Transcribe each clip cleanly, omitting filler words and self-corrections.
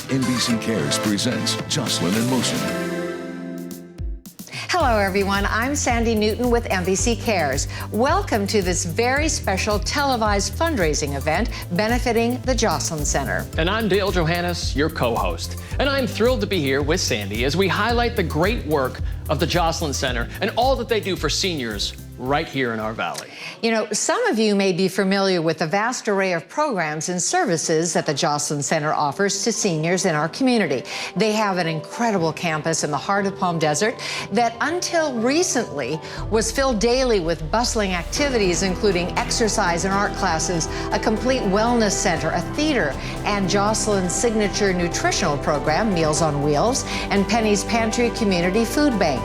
NBCares presents Joslyn in Motion. Hello, everyone. I'm Sandy Newton with NBCares. Welcome to this very special televised fundraising event benefiting the Joslyn Center. And I'm Dale Johannes, your co-host. And I'm thrilled to be here with Sandy as we highlight the great work of the Joslyn Center and all that they do for seniors right here in our valley. You know, some of you may be familiar with the vast array of programs and services that the Joslyn Center offers to seniors in our community. They have an incredible campus in the heart of Palm Desert that until recently was filled daily with bustling activities, including exercise and art classes, a complete wellness center, a theater, and Joslyn's signature nutritional program, Meals on Wheels, and Penny's Pantry Community Food Bank.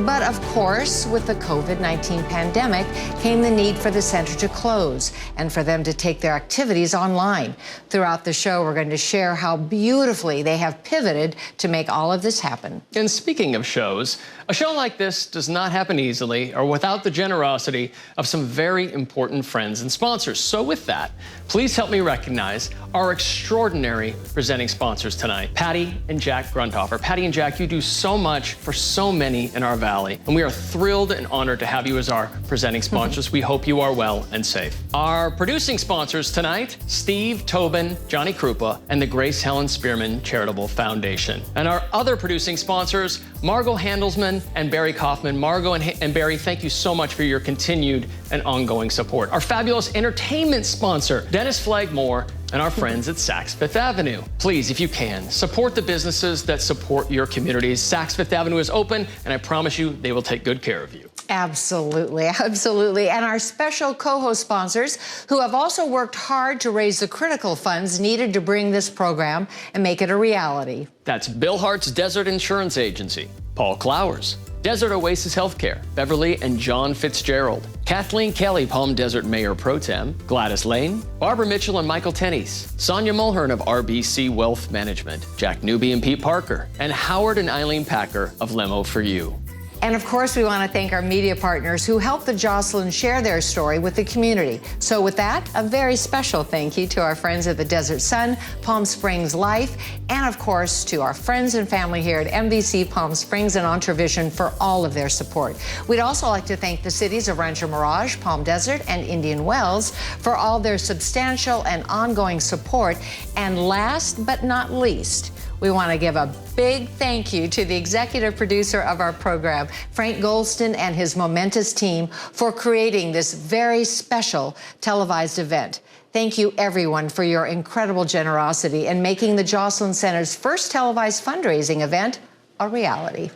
But of course, with the COVID-19 pandemic came the need for the center to close and for them to take their activities online. Throughout the show, we're going to share how beautifully they have pivoted to make all of this happen. And speaking of shows, a show like this does not happen easily or without the generosity of some very important friends and sponsors. So with that, please help me recognize our extraordinary presenting sponsors tonight, Patty and Jack Grundhofer. Patty and Jack, you do so much for so many in our valley, and we are thrilled and honored to have you as our presenting sponsors. We hope you are well and safe. Our producing sponsors tonight, Steve Tobin, Johnny Krupa, and the Grace Helen Spearman Charitable Foundation. And our other producing sponsors, Margot Handelsman and Barry Kaufman. Margot and Barry, thank you so much for your continued and ongoing support. Our fabulous entertainment sponsor, Dennis Flagmore, and our friends at Saks Fifth Avenue. Please, if you can, support the businesses that support your communities. Saks Fifth Avenue is open, and I promise you they will take good care of you. Absolutely, absolutely. And our special co-host sponsors who have also worked hard to raise the critical funds needed to bring this program and make it a reality. That's Bill Hart's Desert Insurance Agency, Paul Clowers, Desert Oasis Healthcare, Beverly and John Fitzgerald, Kathleen Kelly, Palm Desert Mayor Pro Tem, Gladys Lane, Barbara Mitchell and Michael Tenney's, Sonia Mulhern of RBC Wealth Management, Jack Newby and Pete Parker, and Howard and Eileen Packer of Limo for You. And of course, we want to thank our media partners who helped the Joslyn share their story with the community. So with that, a very special thank you to our friends at the Desert Sun, Palm Springs Life, and of course to our friends and family here at NBC Palm Springs and Entravision for all of their support. We'd also like to thank the cities of Rancho Mirage, Palm Desert, and Indian Wells for all their substantial and ongoing support. And last but not least, we want to give a big thank you to the executive producer of our program, Frank Goldston, and his momentous team for creating this very special televised event. Thank you, everyone, for your incredible generosity in making the Joslyn Center's first televised fundraising event a reality.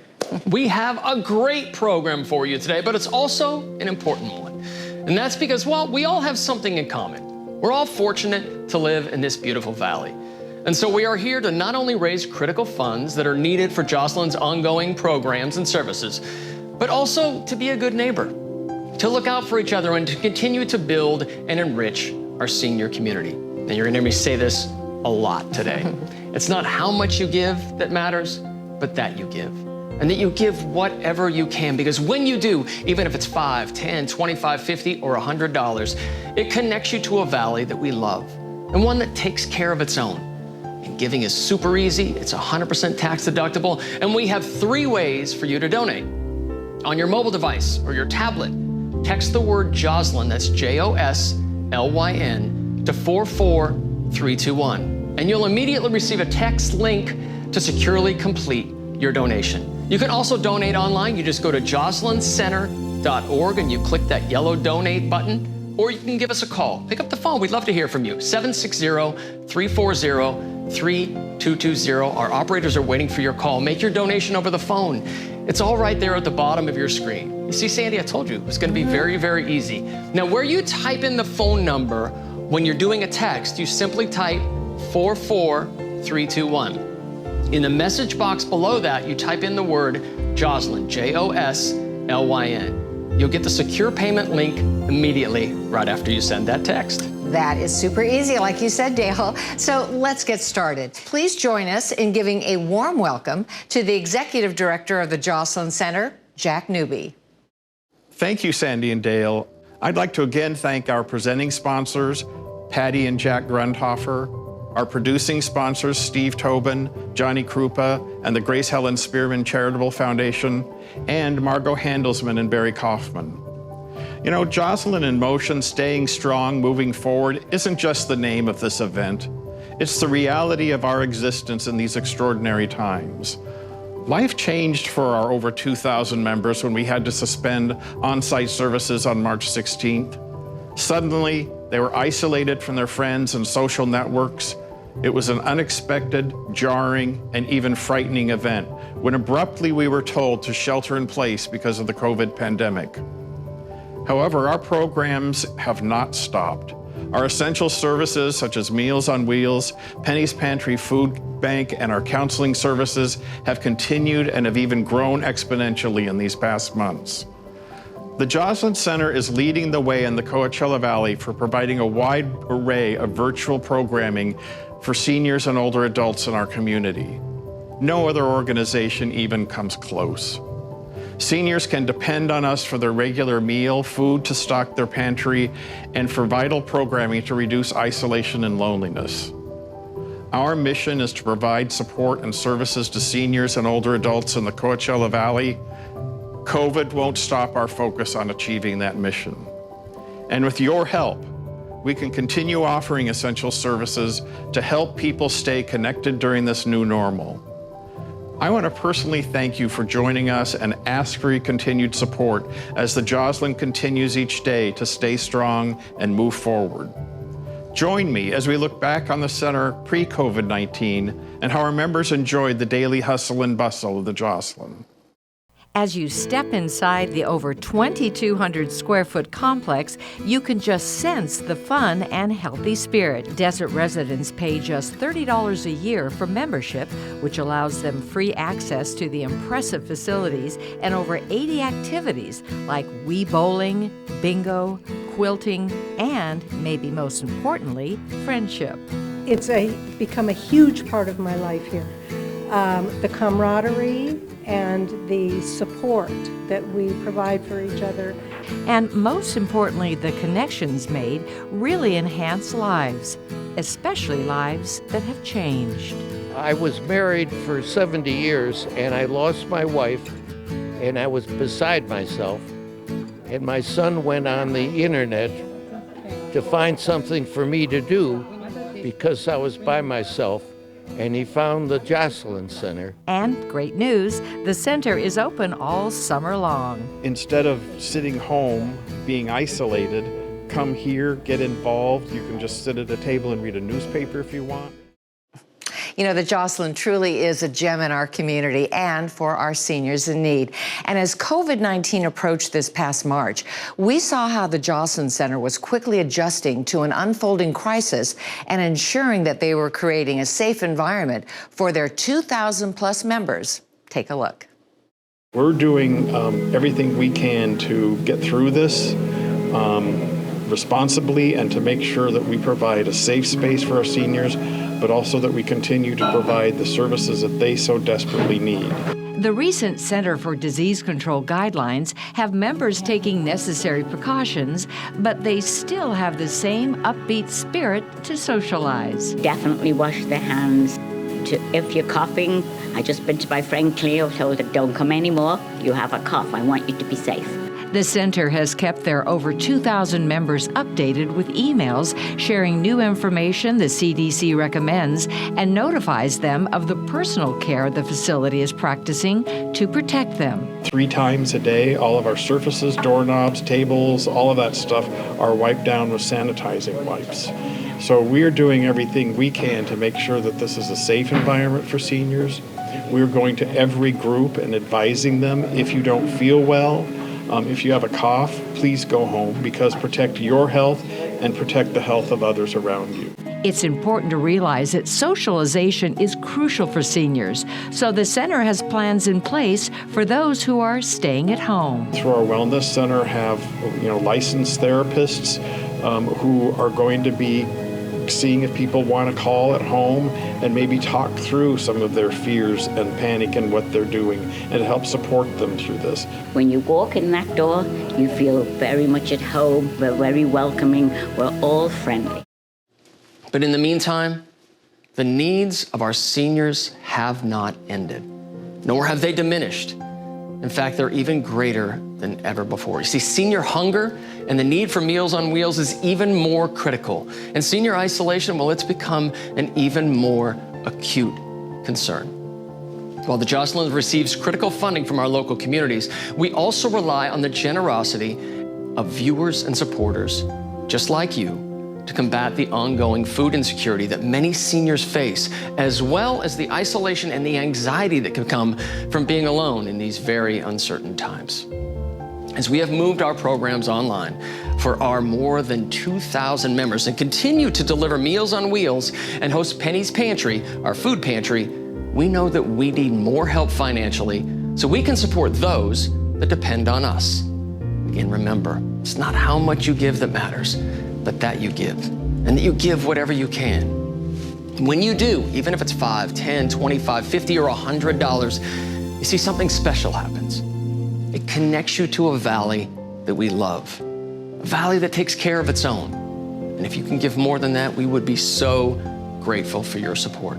We have a great program for you today, but it's also an important one. And that's because, well, we all have something in common. We're all fortunate to live in this beautiful valley. And so we are here to not only raise critical funds that are needed for Joslyn's ongoing programs and services, but also to be a good neighbor, to look out for each other and to continue to build and enrich our senior community. And you're gonna hear me say this a lot today. It's not how much you give that matters, but that you give. And that you give whatever you can, because when you do, even if it's $5, $10, $25, $50, or $100, it connects you to a valley that we love and one that takes care of its own. And giving is super easy, it's 100% tax deductible, and we have 3 ways for you to donate. On your mobile device or your tablet, text the word Joslyn, that's Joslyn, to 44321, and you'll immediately receive a text link to securely complete your donation. You can also donate online. You just go to joslyncenter.org and you click that yellow donate button, or you can give us a call. Pick up the phone, we'd love to hear from you. 760-340-3220. Our operators are waiting for your call. Make your donation over the phone. It's all right there at the bottom of your screen. You see, Sandy, I told you, it's gonna be very, very easy. Now, where you type in the phone number when you're doing a text, you simply type 44321. In the message box below that, you type in the word Joslyn, Joslyn. You'll get the secure payment link immediately right after you send that text. That is super easy, like you said, Dale. So let's get started. Please join us in giving a warm welcome to the Executive Director of the Joslyn Center, Jack Newby. Thank you, Sandy and Dale. I'd like to again thank our presenting sponsors, Patty and Jack Grundhofer, Our producing sponsors, Steve Tobin, Johnny Krupa, and the Grace Helen Spearman Charitable Foundation, and Margot Handelsman and Barry Kaufman. You know, Joslyn in Motion, Staying Strong, Moving Forward isn't just the name of this event. It's the reality of our existence in these extraordinary times. Life changed for our over 2,000 members when we had to suspend on-site services on March 16th. Suddenly, they were isolated from their friends and social networks. It was an unexpected, jarring, and even frightening event when abruptly we were told to shelter in place because of the COVID pandemic. However, our programs have not stopped. Our essential services, such as Meals on Wheels, Penny's Pantry Food Bank, and our counseling services have continued and have even grown exponentially in these past months. The Joslyn Center is leading the way in the Coachella Valley for providing a wide array of virtual programming for seniors and older adults in our community. No other organization even comes close. Seniors can depend on us for their regular meal, food to stock their pantry, and for vital programming to reduce isolation and loneliness. Our mission is to provide support and services to seniors and older adults in the Coachella Valley. COVID won't stop our focus on achieving that mission. And with your help, we can continue offering essential services to help people stay connected during this new normal. I want to personally thank you for joining us and ask for your continued support as the Joslyn continues each day to stay strong and move forward. Join me as we look back on the center pre-COVID-19 and how our members enjoyed the daily hustle and bustle of the Joslyn. As you step inside the over 2,200 square foot complex, you can just sense the fun and healthy spirit. Desert residents pay just $30 a year for membership, which allows them free access to the impressive facilities and over 80 activities like Wii bowling, bingo, quilting, and, maybe most importantly, friendship. It's become a huge part of my life here. The camaraderie and the support that we provide for each other. And most importantly, the connections made really enhance lives, especially lives that have changed. I was married for 70 years and I lost my wife and I was beside myself. And my son went on the internet to find something for me to do because I was by myself. And he found the Joslyn Center. And great news, the center is open all summer long. Instead of sitting home, being isolated, come here, get involved. You can just sit at a table and read a newspaper if you want. You know, the Joslyn truly is a gem in our community and for our seniors in need. And as COVID-19 approached this past March, we saw how the Joslyn Center was quickly adjusting to an unfolding crisis and ensuring that they were creating a safe environment for their 2,000 plus members. Take a look. We're doing everything we can to get through this responsibly and to make sure that we provide a safe space for our seniors, but also that we continue to provide the services that they so desperately need. The recent Center for Disease Control guidelines have members taking necessary precautions, but they still have the same upbeat spirit to socialize. Definitely wash their hands. If you're coughing, I just been to my friend Cleo, told her, don't come anymore. You have a cough. I want you to be safe. The center has kept their over 2,000 members updated with emails sharing new information the CDC recommends and notifies them of the personal care the facility is practicing to protect them. 3 times a day, all of our surfaces, doorknobs, tables, all of that stuff are wiped down with sanitizing wipes. So we're doing everything we can to make sure that this is a safe environment for seniors. We're going to every group and advising them, if you don't feel well, if you have a cough, please go home, because protect your health and protect the health of others around you. It's important to realize that socialization is crucial for seniors, so the center has plans in place for those who are staying at home. Through our wellness center have licensed therapists who are going to be seeing if people want to call at home and maybe talk through some of their fears and panic and what they're doing and help support them through this. When you walk in that door, you feel very much at home. We're very welcoming. We're all friendly. But in the meantime, the needs of our seniors have not ended, nor have they diminished. In fact, they're even greater than ever before. You see, senior hunger and the need for Meals on Wheels is even more critical. And senior isolation, well, it's become an even more acute concern. While the Joslyn receives critical funding from our local communities, we also rely on the generosity of viewers and supporters just like you to combat the ongoing food insecurity that many seniors face, as well as the isolation and the anxiety that can come from being alone in these very uncertain times. As we have moved our programs online for our more than 2,000 members and continue to deliver Meals on Wheels and host Penny's Pantry, our food pantry, we know that we need more help financially so we can support those that depend on us. Again, remember, it's not how much you give that matters, but that you give, and that you give whatever you can. When you do, even if it's $5, $10, $25, $50, or $100, you see something special happens. It connects you to a valley that we love, a valley that takes care of its own. And if you can give more than that, we would be so grateful for your support.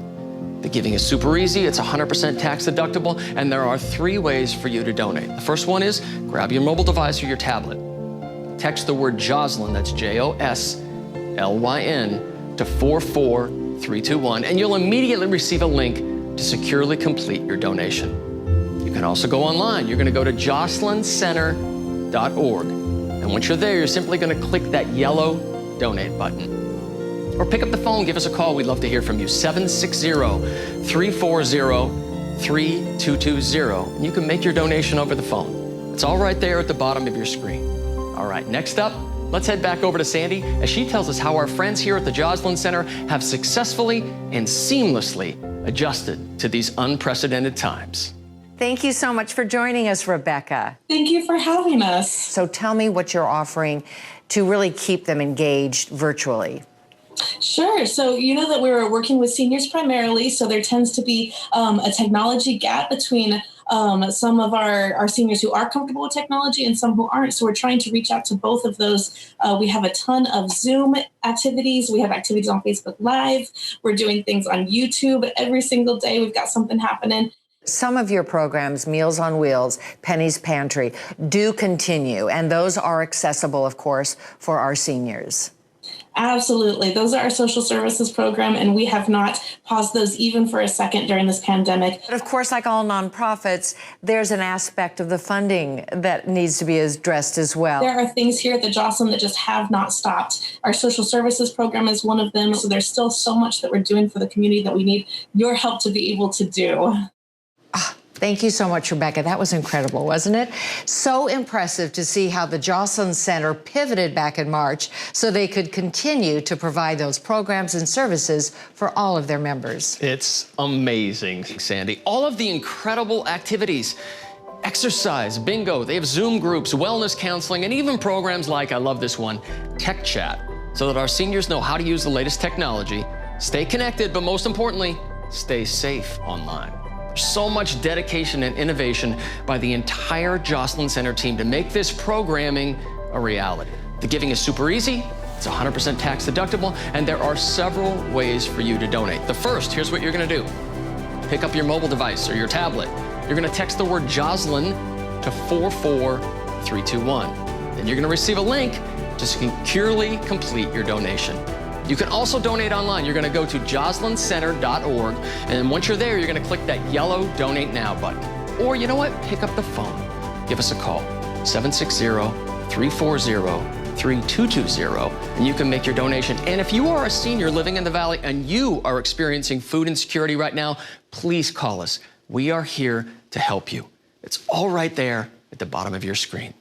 The giving is super easy. It's 100% tax deductible, and there are 3 ways for you to donate. The first one is grab your mobile device or your tablet. Text the word Joslyn, that's Joslyn, to 44321, and you'll immediately receive a link to securely complete your donation. You can also go online. You're going to go to joslyncenter.org. And once you're there, you're simply going to click that yellow donate button. Or pick up the phone, give us a call. We'd love to hear from you. 760-340-3220. And you can make your donation over the phone. It's all right there at the bottom of your screen. All right, next up, let's head back over to Sandy as she tells us how our friends here at the Joslyn Center have successfully and seamlessly adjusted to these unprecedented times. Thank you so much for joining us, Rebecca. Thank you for having us. So tell me what you're offering to really keep them engaged virtually. Sure. So you know that we're working with seniors primarily, so there tends to be a technology gap between some of our seniors who are comfortable with technology and some who aren't. So we're trying to reach out to both of those. We have a ton of Zoom activities. We have activities on Facebook Live. We're doing things on YouTube every single day. We've got something happening. Some of your programs, Meals on Wheels, Penny's Pantry, do continue, and those are accessible, of course, for our seniors. Absolutely. Those are our social services program, and we have not paused those even for a second during this pandemic. But of course, like all nonprofits, there's an aspect of the funding that needs to be addressed as well. There are things here at the Joslyn that just have not stopped. Our social services program is one of them. So there's still so much that we're doing for the community that we need your help to be able to do. Thank you so much, Rebecca. That was incredible, wasn't it? So impressive to see how the Joslyn Center pivoted back in March so they could continue to provide those programs and services for all of their members. It's amazing, Sandy. All of the incredible activities, exercise, bingo, they have Zoom groups, wellness counseling, and even programs like, I love this one, Tech Chat, so that our seniors know how to use the latest technology, stay connected, but most importantly, stay safe online. There's so much dedication and innovation by the entire Joslyn Center team to make this programming a reality. The giving is super easy, it's 100% tax deductible, and there are several ways for you to donate. The first, here's what you're gonna do. Pick up your mobile device or your tablet. You're gonna text the word Joslyn to 44321. Then you're gonna receive a link to securely complete your donation. You can also donate online. You're going to go to joslyncenter.org, and then once you're there, you're going to click that yellow Donate Now button. Or you know what? Pick up the phone. Give us a call, 760-340-3220, and you can make your donation. And if you are a senior living in the Valley and you are experiencing food insecurity right now, please call us. We are here to help you. It's all right there at the bottom of your screen.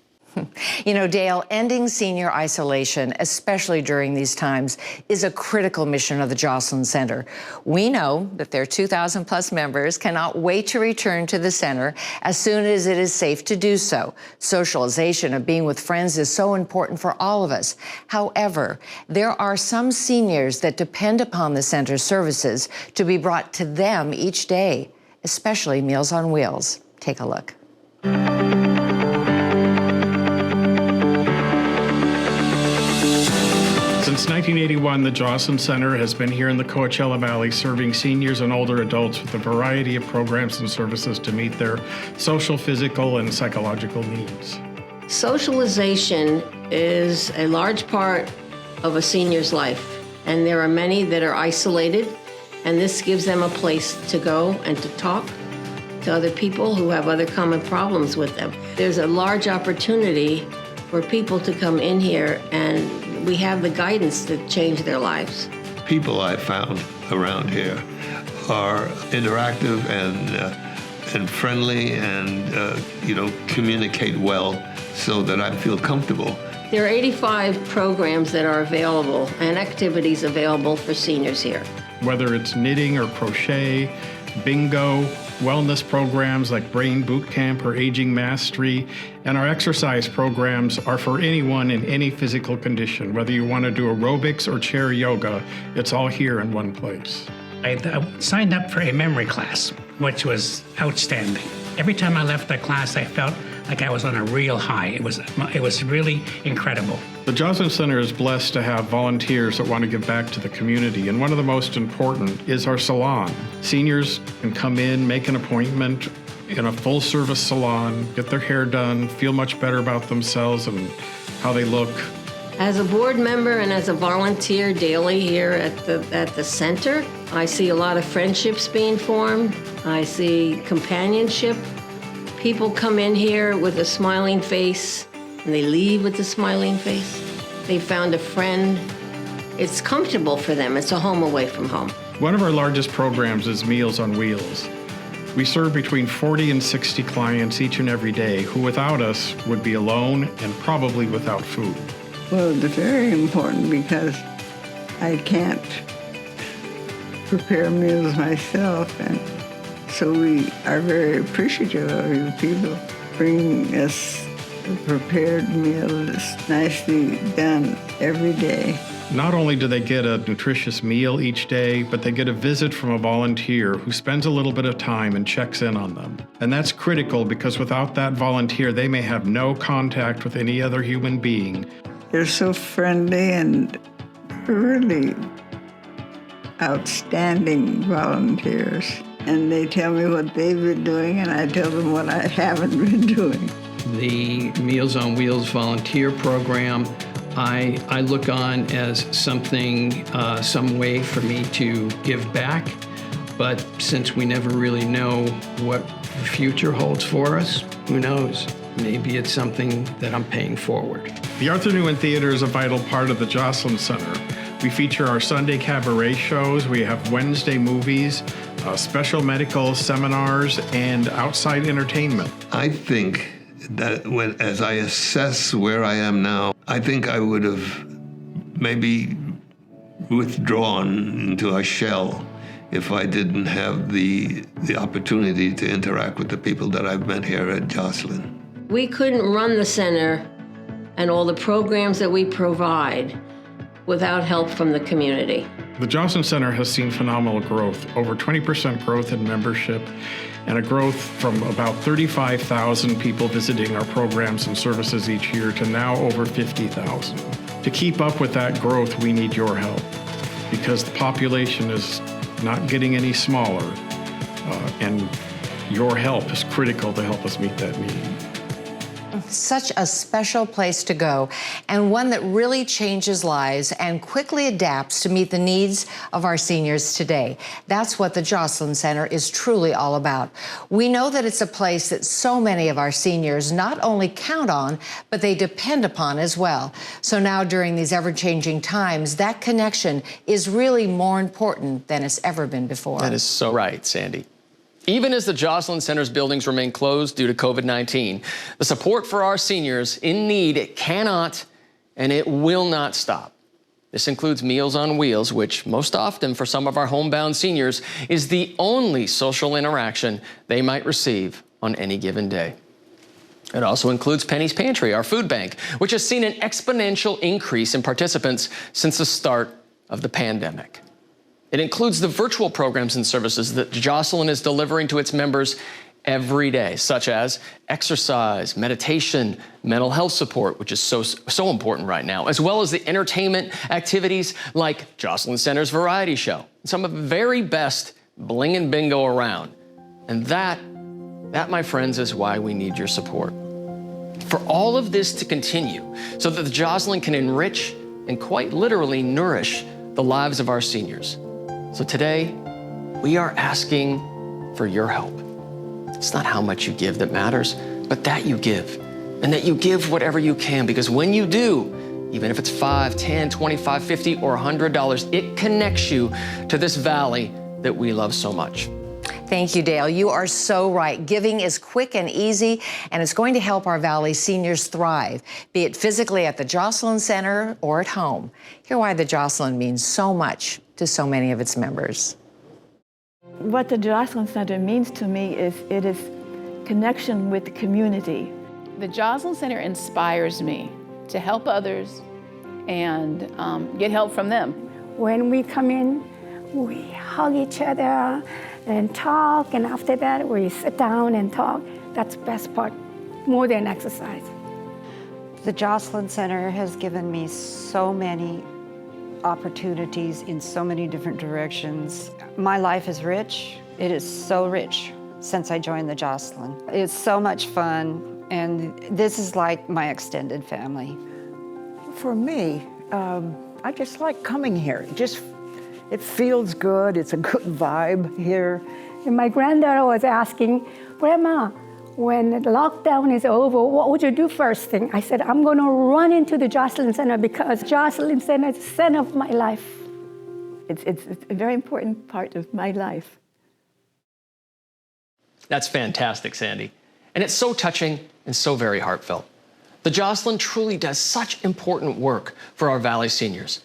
You know, Dale, ending senior isolation, especially during these times, is a critical mission of the Joslyn Center. We know that their 2,000 plus members cannot wait to return to the center as soon as it is safe to do so. Socialization of being with friends is so important for all of us. However, there are some seniors that depend upon the center's services to be brought to them each day, especially Meals on Wheels. Take a look. Since 1981, the Joslyn Center has been here in the Coachella Valley serving seniors and older adults with a variety of programs and services to meet their social, physical, and psychological needs. Socialization is a large part of a senior's life, and there are many that are isolated, and this gives them a place to go and to talk to other people who have other common problems with them. There's a large opportunity for people to come in here, and we have the guidance to change their lives. People I found around here are interactive and friendly and communicate well so that I feel comfortable. There are 85 programs that are available and activities available for seniors here. Whether it's knitting or crochet, bingo, wellness programs like Brain Boot Camp or Aging Mastery, and our exercise programs are for anyone in any physical condition. Whether you want to do aerobics or chair yoga, it's all here in one place. I signed up for a memory class, which was outstanding. Every time I left that class, I felt like I was on a real high. It was really incredible. The Joslyn Center is blessed to have volunteers that want to give back to the community, and one of the most important is our salon. Seniors can come in, make an appointment in a full-service salon, get their hair done, feel much better about themselves and how they look. As a board member and as a volunteer daily here at the center, I see a lot of friendships being formed. I see companionship. People come in here with a smiling face, and they leave with a smiling face. They found a friend. It's comfortable for them. It's a home away from home. One of our largest programs is Meals on Wheels. We serve between 40 and 60 clients each and every day who without us would be alone and probably without food. Well, it's very important because I can't prepare meals myself, and so we are very appreciative of you people bringing us a prepared meal that's nicely done every day. Not only do they get a nutritious meal each day, but they get a visit from a volunteer who spends a little bit of time and checks in on them. And that's critical because without that volunteer, they may have no contact with any other human being. They're so friendly and really outstanding volunteers. And they tell me what they've been doing, and I tell them what I haven't been doing. The Meals on Wheels volunteer program, I look on as something, some way for me to give back. But since we never really know what the future holds for us, who knows? Maybe it's something that I'm paying forward. The Arthur Newman Theater is a vital part of the Joslyn Center. We feature our Sunday cabaret shows, we have Wednesday movies, special medical seminars, and outside entertainment. I think that as I assess where I am now, I think I would have maybe withdrawn into a shell if I didn't have the opportunity to interact with the people that I've met here at Joslyn. We couldn't run the center and all the programs that we provide without help from the community. The Joslyn Center has seen phenomenal growth, over 20% growth in membership, and a growth from about 35,000 people visiting our programs and services each year to now over 50,000. To keep up with that growth, we need your help because the population is not getting any smaller, and your help is critical to help us meet that need. Such a special place to go, and one that really changes lives and quickly adapts to meet the needs of our seniors today. That's what the Joslyn Center is truly all about. We know that it's a place that so many of our seniors not only count on, but they depend upon as well. So now during these ever-changing times, that connection is really more important than it's ever been before. That is so right, Sandy. Even as the Joslyn Center's buildings remain closed due to COVID-19, the support for our seniors in need, it cannot and it will not stop. This includes Meals on Wheels, which most often for some of our homebound seniors is the only social interaction they might receive on any given day. It also includes Penny's Pantry, our food bank, which has seen an exponential increase in participants since the start of the pandemic. It includes the virtual programs and services that Joslyn is delivering to its members every day, such as exercise, meditation, mental health support, which is so important right now, as well as the entertainment activities like Joslyn Center's variety show, some of the very best bling and bingo around. And that, my friends, is why we need your support. For all of this to continue, so that the Joslyn can enrich and quite literally nourish the lives of our seniors. So today, we are asking for your help. It's not how much you give that matters, but that you give, and that you give whatever you can, because when you do, even if it's $5, $10, $25, $50, or $100, it connects you to this valley that we love so much. Thank you, Dale. You are so right. Giving is quick and easy, and it's going to help our Valley seniors thrive, be it physically at the Joslyn Center or at home. Hear why the Joslyn means so much to so many of its members. What the Joslyn Center means to me is it is connection with the community. The Joslyn Center inspires me to help others and get help from them. When we come in, we hug each other and talk, and after that we sit down and talk. That's the best part, more than exercise. The Joslyn Center has given me so many opportunities in so many different directions. My life is rich. It is so rich since I joined the Joslyn. It's so much fun, and this is like my extended family. For me, I just like coming here. It feels good. It's a good vibe here. And my granddaughter was asking, Grandma, when the lockdown is over, what would you do first thing? I said, I'm going to run into the Joslyn Center because Joslyn Center is the center of my life. It's a very important part of my life. That's fantastic, Sandy. And it's so touching and so very heartfelt. The Joslyn truly does such important work for our Valley seniors.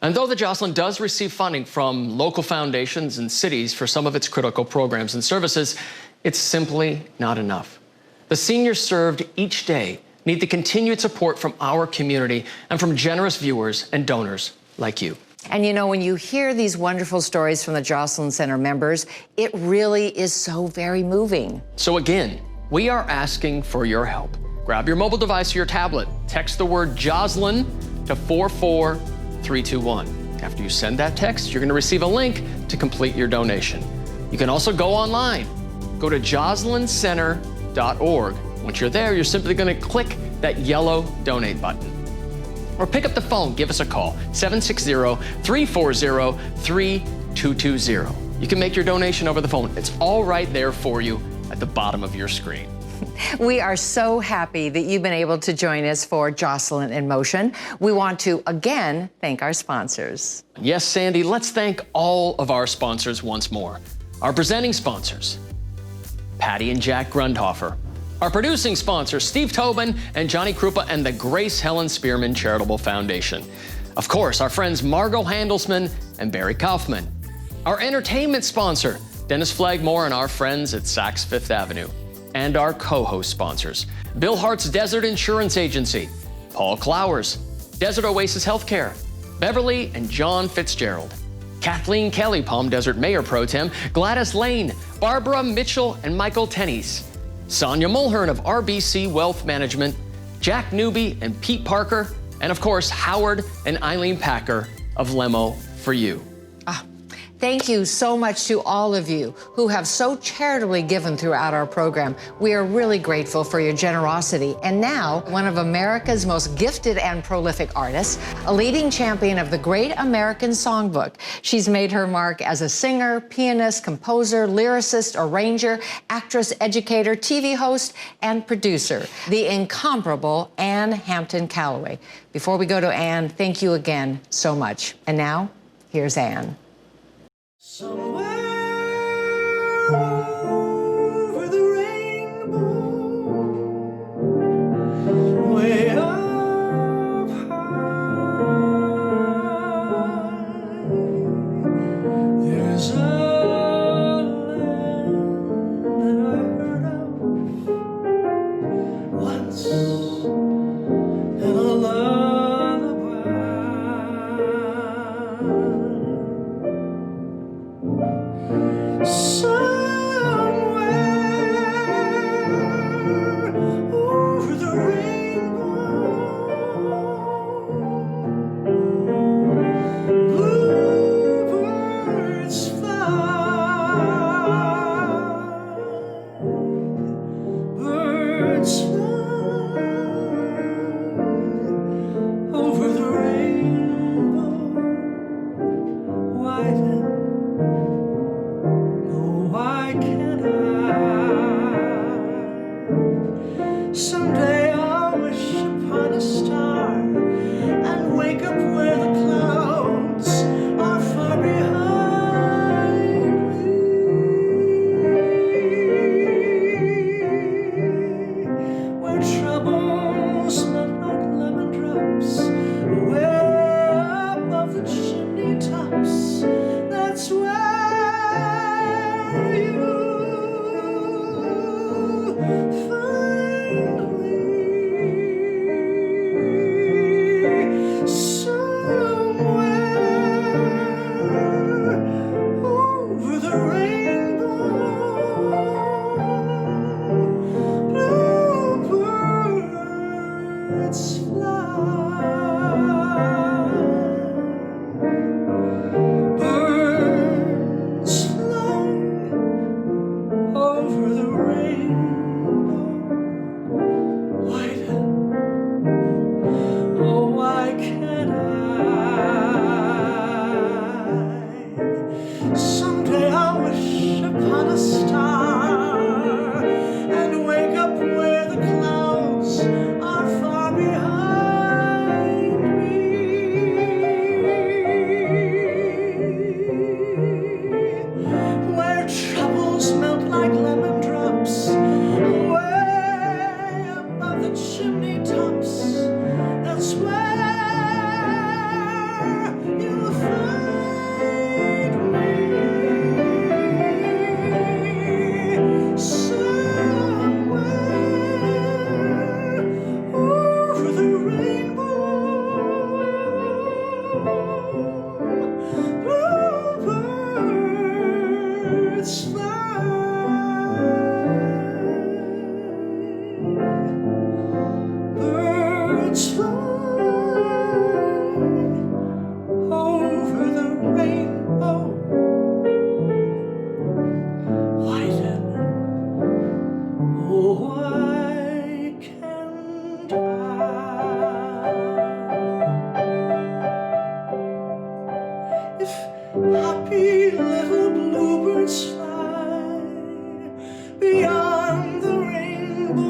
And though the Joslyn does receive funding from local foundations and cities for some of its critical programs and services, it's simply not enough. The seniors served each day need the continued support from our community and from generous viewers and donors like you. And you know, when you hear these wonderful stories from the Joslyn Center members, it really is so very moving. So again, we are asking for your help. Grab your mobile device or your tablet, text the word Joslyn to 44321. After you send that text, you're going to receive a link to complete your donation. You can also go online. Go to joslyncenter.org. Once you're there, you're simply going to click that yellow donate button. Or pick up the phone, give us a call, 760-340-3220. You can make your donation over the phone. It's all right there for you at the bottom of your screen. We are so happy that you've been able to join us for Joslyn in Motion. We want to again thank our sponsors. Yes, Sandy, let's thank all of our sponsors once more. Our presenting sponsors, Patty and Jack Grundhofer. Our producing sponsors, Steve Tobin and Johnny Krupa and the Grace Helen Spearman Charitable Foundation. Of course, our friends Margot Handelsman and Barry Kaufman. Our entertainment sponsor, Dennis Flagmore and our friends at Saks Fifth Avenue. And our co-host sponsors, Bill Hart's Desert Insurance Agency, Paul Clowers, Desert Oasis Healthcare, Beverly and John Fitzgerald, Kathleen Kelly, Palm Desert Mayor Pro Tem, Gladys Lane, Barbara Mitchell and Michael Tennies, Sonia Mulhern of RBC Wealth Management, Jack Newby and Pete Parker, and of course, Howard and Eileen Packer of Lemo for You. Thank you so much to all of you who have so charitably given throughout our program. We are really grateful for your generosity. And now, one of America's most gifted and prolific artists, a leading champion of the Great American Songbook. She's made her mark as a singer, pianist, composer, lyricist, arranger, actress, educator, TV host, and producer, the incomparable Ann Hampton Calloway. Before we go to Ann, thank you again so much. And now, here's Ann. Somewhere over the rainbow, way up high, there's a land that I heard of once in a lullaby. So happy little bluebirds fly beyond the rainbow.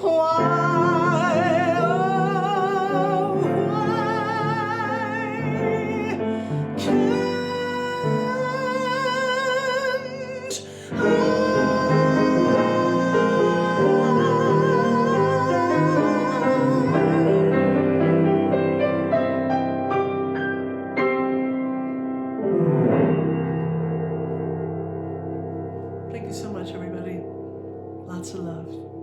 Why, oh, why can't Thank you so much, everybody. Lots of love.